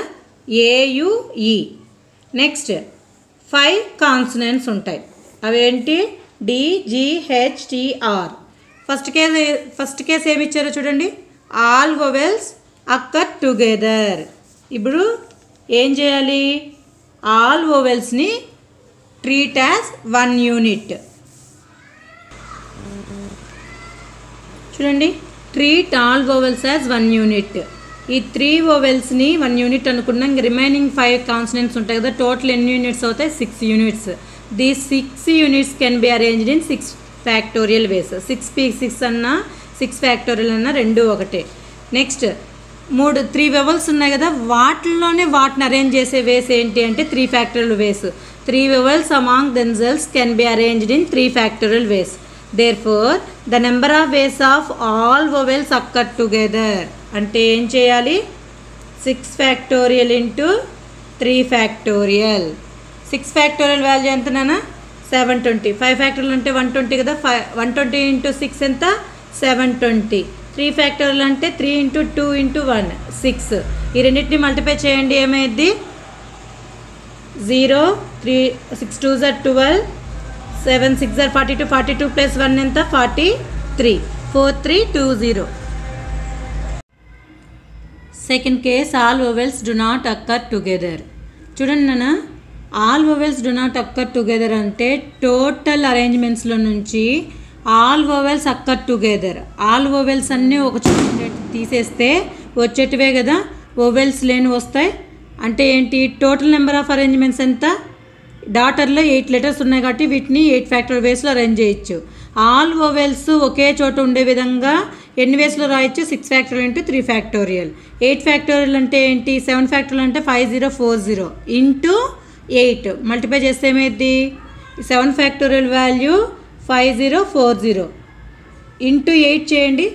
AUE. నెక్స్ట్ 5 కాన్సనెంట్స్ ఉంటాయి, అవేంటి, DGHTR. ఫస్ట్ కేస్ ఏమి ఇచ్చారో చూడండి, ఆల్ వోవెల్స్ అక్కర్ టుగెదర్. ఇప్పుడు ఏం చేయాలి, ఆల్ వోవెల్స్ని ట్రీట్ యాజ్ 1 యూనిట్. చూడండి, treat all vowels as 1 unit. ఈ 3 వోవెల్స్ని 1 యూనిట్ అనుకున్నాం. ఇంక రిమైనింగ్ 5 కాన్సనెంట్స్ ఉంటాయి కదా, టోటల్ ఎన్ని యూనిట్స్ అవుతాయి, 6 units. These 6 units can be arranged in 6 factorial ways. 6p6 అన్నా 6 ఫ్యాక్టోరియల్ అన్నా రెండు ఒకటే. నెక్స్ట్ 3 వోవెల్స్ ఉన్నాయి కదా, వాటిని అరేంజ్ చేసే వేస్ ఏంటి అంటే 3 factorial ways. 3 vowels among themselves can be arranged in 3 factorial ways. Therefore, the number of ways of all vowels occur together. అంటే ఏం చేయాలి, 6 factorial into 3 factorial. 6 factorial value ఎంత నాన్న, 720. 5 factorial అంటే 120 కదా, 120 into 6 ఎంత, 720. 3 factorial అంటే 3 into 2 into 1 6. ఈ రెండింటిని మల్టిప్లై చేయండి, ఏమైంది, 0 3 6 2s 12, 7 6 42, 42 plus 1 ఎంత, 43, 4320. Second case, all vowels do not occur together. చూడండి నాన్న, all vowels do not occur together అంటే టోటల్ అరేంజ్మెంట్స్లో నుంచి all vowels occur together. All vowels అన్నీ ఒక చోట తీసేస్తే వచ్చేటివే కదా, వోవెల్స్ లేని వస్తాయి. అంటే ఏంటి, టోటల్ నెంబర్ ఆఫ్ అరేంజ్మెంట్స్ ఎంత, డాటర్లో 8 లెటర్స్ ఉన్నాయి కాబట్టి వీటిని 8 ఫ్యాక్టోరియల్ వేస్లో అరేంజ్ చేయొచ్చు. ఆల్ వోవెల్స్ ఒకే చోట ఉండే విధంగా ఎన్ని వేస్లో రాయొచ్చు, 6 ఫ్యాక్టోరియల్ ఇంటూ 3 ఫ్యాక్టోరియల్. 8 ఫ్యాక్టోరియల్ అంటే ఏంటి, 7 ఫ్యాక్టోరియల్ అంటే 5040 ఇంటూ 8 మల్టిప్లై చేస్తే ఏమైంది, 7 ఫ్యాక్టోరియల్ వాల్యూ 5040 ఇంటూ 8 చేయండి,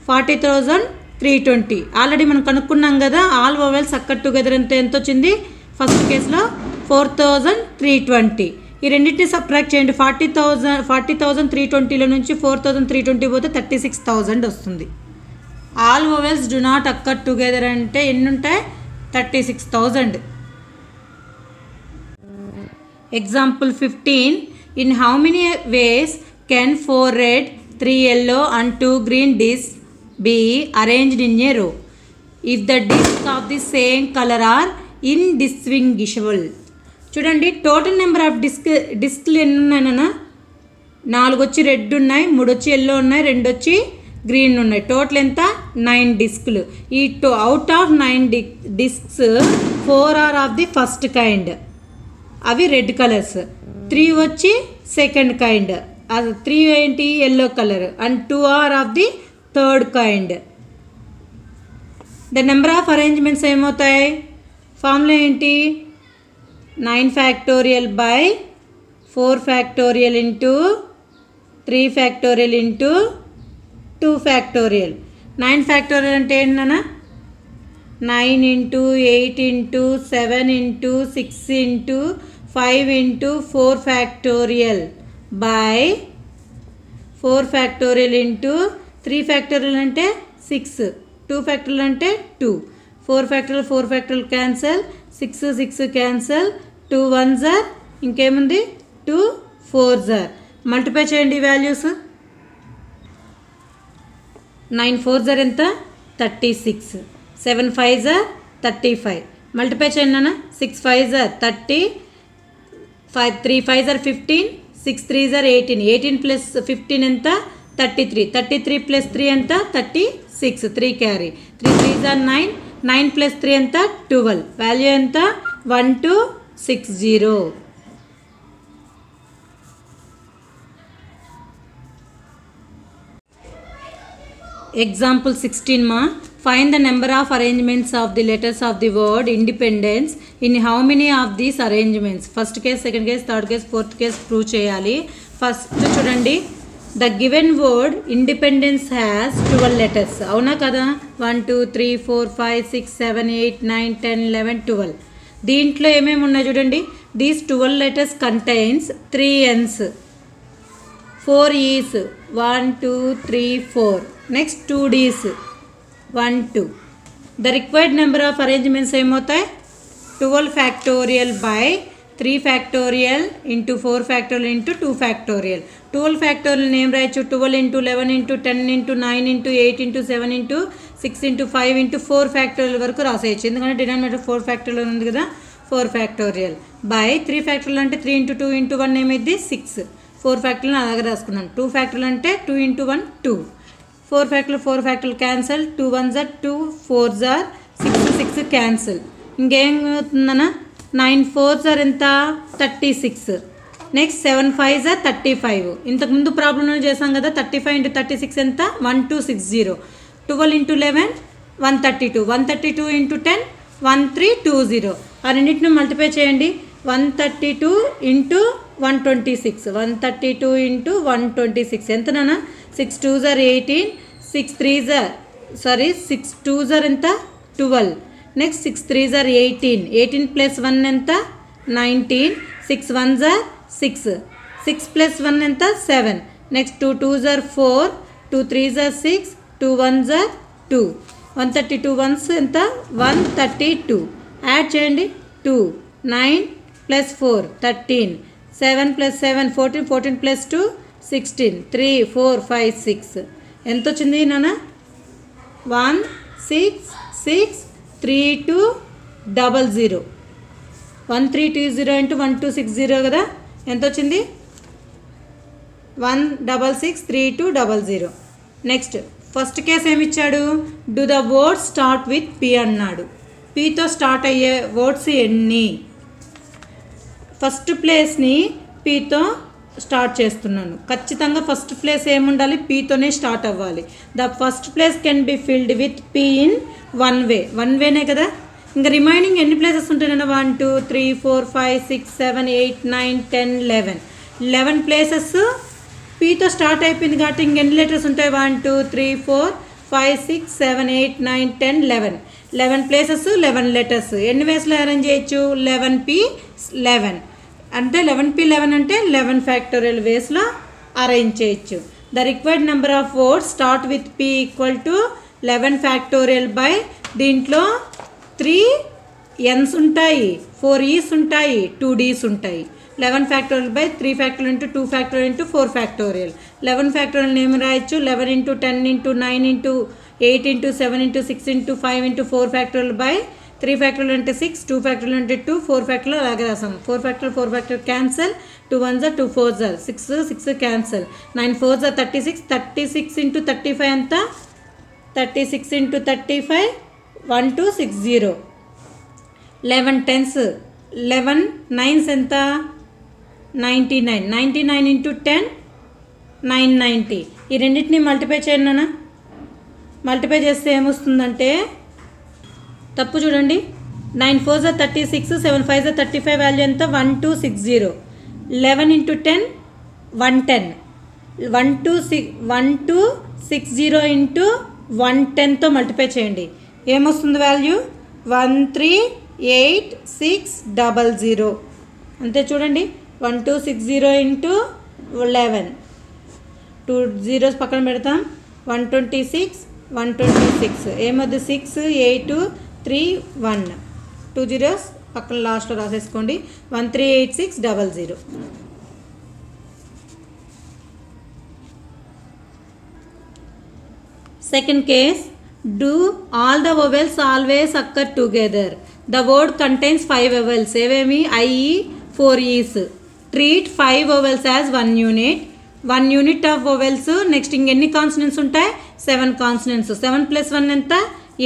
40,320. ఆల్రెడీ మనం కనుక్కున్నాం కదా, ఆల్ వోవెల్స్ అక్కర్ టుగెదర్ అంటే ఎంత వచ్చింది, ఫస్ట్ కేసులో 4,320. ఈ రెండింటిని సబ్ట్రాక్ట్ చేయండి, 40,320లో నుంచి 4,320 పోతే 36,000 వస్తుంది. All vowels do not occur together అంటే ఎన్ని ఉంటాయి, 36,000. Example 15. In how many ways can 4 red 3 yellow and 2 green discs be arranged in a row if the discs of the same color are indistinguishable. చూడండి, total number of డిస్క్లు ఎన్ని ఉన్నాయన్నా, 4 వచ్చి red ఉన్నాయి, 3 వచ్చి yellow ఉన్నాయి, 2 వచ్చి గ్రీన్ ఉన్నాయి. Total ఎంత, 9 డిస్క్లు. ఈ out of 9 discs 4 are of the first kind. అవి రెడ్ కలర్స్. 3 వచ్చి సెకండ్ కైండ్, అది 3 ఏంటి yellow colour, and 2 are of the third kind. The number of arrangements ఏమవుతాయి? ఫార్ములా ఏంటి? 9 factorial by 4 factorial into 3 factorial into 2 factorial. 9 factorial అంటే ఏంటన్నా? 9 into 8 into 7 into 6 into 5 into 4 factorial by 4 factorial into 3 factorial అంటే 6, 2 factorial అంటే 2, 4 factorial cancel, 6 cancel, 2 1s are, ఇంకేముంది 2 4s are. Multiply చేయండి values. 9 4s are ఎంత? 36, 7 5s are 35. Multiply చేయండి అన్న. 6 5s are 30, 3 5s are 15, 6 3s are 18. 18 plus 15 ఎంత? 33. 33 plus 3 ఎంత? 36. 3 carry. 3 3s are 9. 9 plus 3 ఎంత? 12. వాల్యూ ఎంత? 1260. Example 16 ma. Find the number of arrangements of the letters of the word independence in how many of these arrangements? First case, second case, third case, fourth case prove cheyali. First chudandi, the given word independence has 12 letters. Avuna kada? 1 2 3 4 5 6 7 8 9 10 11 12. దీంట్లో ఏమేమి ఉన్నాయి చూడండి. These 12 letters contains 3 n's, 4 e's, 1 2 3 4. Next 2 d's, 1 2. The required number of arrangements ఏమవుతాయి? 12 factorial by 3 factorial into 4 factorial into 2 factorial. 12 factorial name రాయొచ్చు. 12 into 11 into 10 into 9 into 8 into 7 into 6 into 5 into 4 factorial వరకు రాసేయచ్చు. ఎందుకంటే denominator 4 factorial ఉంది కదా. 4 factorial by 3 factorial అంటే 3 into 2 into 1 ఏమైంది? 6. 4 factorial అలాగే రాసుకున్నాను. 2 factorial అంటే 2 into 1 2. 4 factorial cancel, 2 1s are 2, 4s are 6 cancel. ఇంకేం అవుతుందన్నా? 9 4s are ఎంత? 36. Next 7 5s are 35. ఇంతకుముందు ప్రాబ్లంలో చేసాం కదా. 35 into 36 ఎంత? 1260. 12 into 11 132. 132 into 10 1320. ఆ రెండింటిని మల్టిప్లై చేయండి. 132 into 126. 132 into 126 ఎంత నాన్న? 6 2s are 18, 6 3s are 6 2s are ఎంత? 12. Next 6 3s are 18. 18 ప్లస్ 1 ఎంత? 19. 6 1s are 6. 6 ప్లస్ 1 ఎంత? 7. Next 2 2s are 4. 2 3s are 6. 2 1s are 2. 132 1s ఎంత? 132. యాడ్ చేయండి. 2 9 ప్లస్ 4 13. 7 ప్లస్ 7 14. 14 ప్లస్ 2 16. 3 4 5 6. ఎంత వచ్చింది నాన్న? 1 6 6 3 2 00. 1320 into 1260 కదా. ఎంత వచ్చింది? 1663200. నెక్స్ట్ ఫస్ట్ కేసు ఏమి ఇచ్చాడు? Do the word start with P అన్నాడు. పితో స్టార్ట్ అయ్యే వర్డ్స్ ఎన్ని? ఫస్ట్ ప్లేస్ని పితో స్టార్ట్ చేస్తున్నాను. ఖచ్చితంగా ఫస్ట్ ప్లేస్ ఏముండాలి? పీతోనే స్టార్ట్ అవ్వాలి. The first place can be filled with P in one way. One వేనే కదా. ఇంకా రిమైనింగ్ ఎన్ని ప్లేసెస్ ఉంటాయన్నా? 1 2 3 4 5 6 7 8 9 10 11. 11 ప్లేసెస్ పీతో స్టార్ట్ అయిపోయింది కాబట్టి ఇంకెన్ని లెటర్స్ ఉంటాయి? 1 2 3 4 5 6 7 8 9 10 11. 11 ప్లేసెస్ 11 లెటర్స్. ఎన్ని వేస్లో అరేంజ్ చేయొచ్చు? 11p 11 అంటే 11p 11 అంటే 11 ఫ్యాక్టోరియల్ వేస్లో అరేంజ్ చేయొచ్చు. The required number of words start with p equal to 11 factorial by దీంట్లో 3 n's ఉంటాయి, 4 e's ఉంటాయి, 2 d's ఉంటాయి. 11 factorial by 3 factorial into 2 factorial into 4 factorial. 11 factorial ఏమి రాయొచ్చు? 11 into 10 into 9 into 8 into 7 into 6 into 5 into 4 factorial by 3 factorial అంటే 6, 2 factorial అంటే 2, 4 factorial అలాగే రాసాము. 4 factorial cancel, 2 1s are 2 4s are 6 cancel, 9 4s are 36. 36 into 35 ఎంత? 36 into 35 1260. 11 10s 11 9s ఎంత 99. 99 into 10 990. ఈ రెండింటిని multiply చేయండి నాన్న. మల్టిప్లై చేస్తే ఏమొస్తుందంటే తప్పు చూడండి. 9 4s are 36, 7 5s are 35. Value ఎంత 1260. 11 into 10 110. 1260 into 110తో మల్టిప్లై చేయండి. ఏమొస్తుంది వాల్యూ 138600. అంతే చూడండి. 1260 into 11. 2 zeros పక్కన పెడతాం. 126 ఏమొద్దు 6 8 3 1. 2 zeros పక్కన లాస్ట్లో రాసేసుకోండి. 138600. Second case, do all the vowels always occur together. The word contains 5 vowels. ఏవేమి i.e. 4 e's. Treat 5 vowels as 1 unit. 1 unit of vowels. Next ఇంకెన్ని కాన్సనెంట్స్ ఉంటాయి 7 కాన్సనెంట్స్. 7 + 1 ఎంత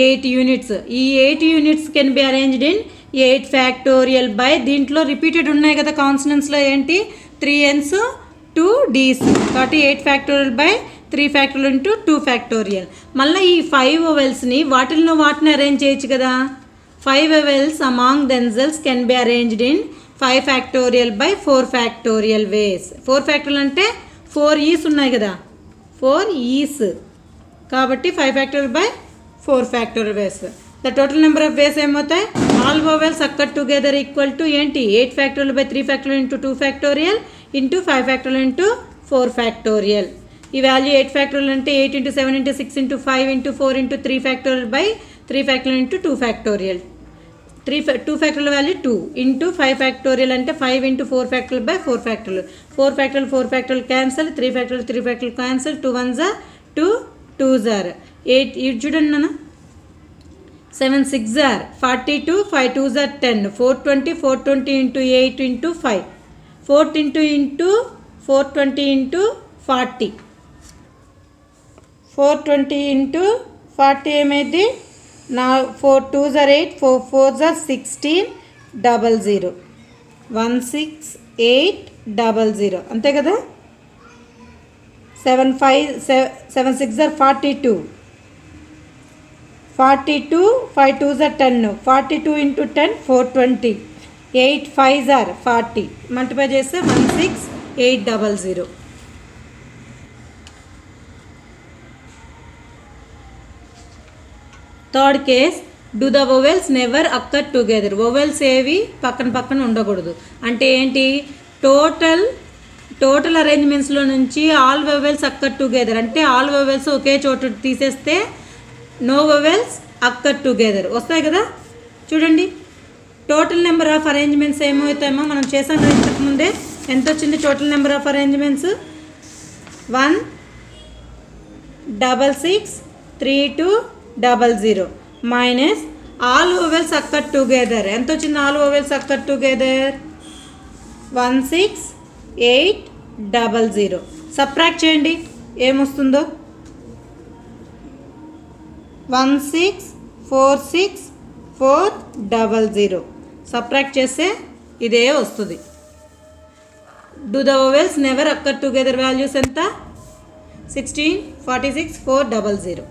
8 units. ఈ 8 units can be arranged in 8 factorial by. దీంట్లో repeated ఉన్నాయి కదా కాన్సనెంట్స్లో ఏంటి 3n's 2 d's. కాబట్టి 8 factorial by 3 factorial into 2 factorial. మళ్ళీ ఈ 5 వొవెల్స్ని వాటిని అరేంజ్ చేయొచ్చు కదా. 5 vowels among themselves can be arranged in 5 factorial by 4 factorial ways. 4 factorial అంటే 4 ఈస్ ఉన్నాయి కదా 4 ఈస్. కాబట్టి 5 factorial by 4 factorial ways. The total number of ways ఏమవుతాయి all vowels occur together equal to ఏంటి 8 factorial by 3 factorial into 2 factorial into 5 factorial into 4 factorial. ఈ value 8 factorial అంటే 8 into 7 into 6 into 5 into 4 into 3 factorial by 3 factorial into 2 factorial. 2 factorial value 2 into 5 factorial అంటే 5 into 4 factorial by 4 factorial. 4 factorial cancel. 3 factorial cancel. 2 1s are 2 2s are 8. ఇది చూడండి నాన్న 7 6s are 42. 5 2s are 10. 420 into 8 into 5. 420 into 40. 420 into 40 ఏమైంది 4 2s are 8. 4 4s are 16 00. 16800 అంతే కదా. 7 6s are 42. 42 5 2s are 10. 42 into 10 420. 8 5s are 40. Multiply చేస్తే 16800. Third case do the vowels never occur together. Vowels ఏవి పక్కన ఉండకూడదు అంటే ఏంటి టోటల్ అరేంజ్మెంట్స్లో నుంచి ఆల్ వొవెల్స్ అక్కర్ టుగెదర్ అంటే ఆల్ వొవెల్స్ ఒకే చోట తీసేస్తే నో వొవెల్స్ అక్కర్ టుగెదర్ వస్తాయి కదా. చూడండి టోటల్ నెంబర్ ఆఫ్ అరేంజ్మెంట్స్ ఏమవుతాయేమో మనం చేసాం కదా ఇంతకుముందే. ఎంత వచ్చింది total number of arrangements 1663200 minus all vowels occur together. ఎంత వచ్చింది all vowels occur together 16800. Subtract చేయండి ఏమొస్తుందో 1646400. సబ్ట్రాక్ట్ చేస్తే ఇదే వస్తుంది. Do the vowels never occur together values ఎంత 16 46 400.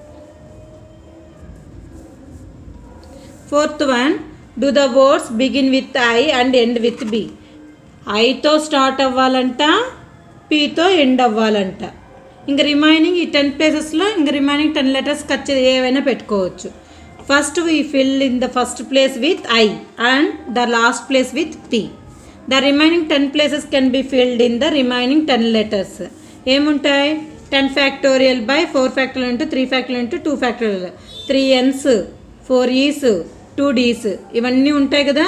Fourth one do the words begin with I and end with B. ఐతో start అవ్వాలంట పితో ఎండ్ అవ్వాలంట. ఇంకా రిమైనింగ్ ఈ 10 ప్లేసెస్లో ఇంకా రిమైనింగ్ 10 లెటర్స్ ఏవైనా పెట్టుకోవచ్చు. First we fill in the first place with I and the last place with P. The remaining 10 places can be filled in the remaining 10 letters. ఏముంటాయి 10 factorial by 4 factorial into 3 factorial into 2 factorial. 3n's 4 e's 2 d's ఇవన్నీ ఉంటాయి కదా.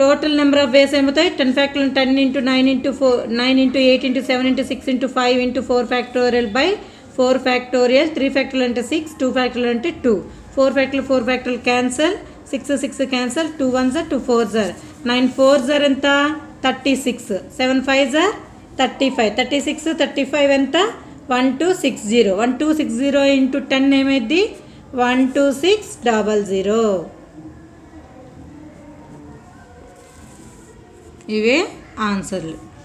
Total number of ways ఏమవుతాయి 10 factorial 10 into 9 into 4 9 into 8 into 7 into 6 into 5 into 4 factorial by 4 factorial. 3 factorial అంటే 6. 2 factorial అంటే 2. 4 factorial cancel. 6 cancel. 2 1s are 2 4s are 9 4s are ఎంత 36. 7 5s are 35. 36 35 ఎంత 1260. 1260 into 10 ఏమైంది 12600. ఇవే ఆన్సర్లు.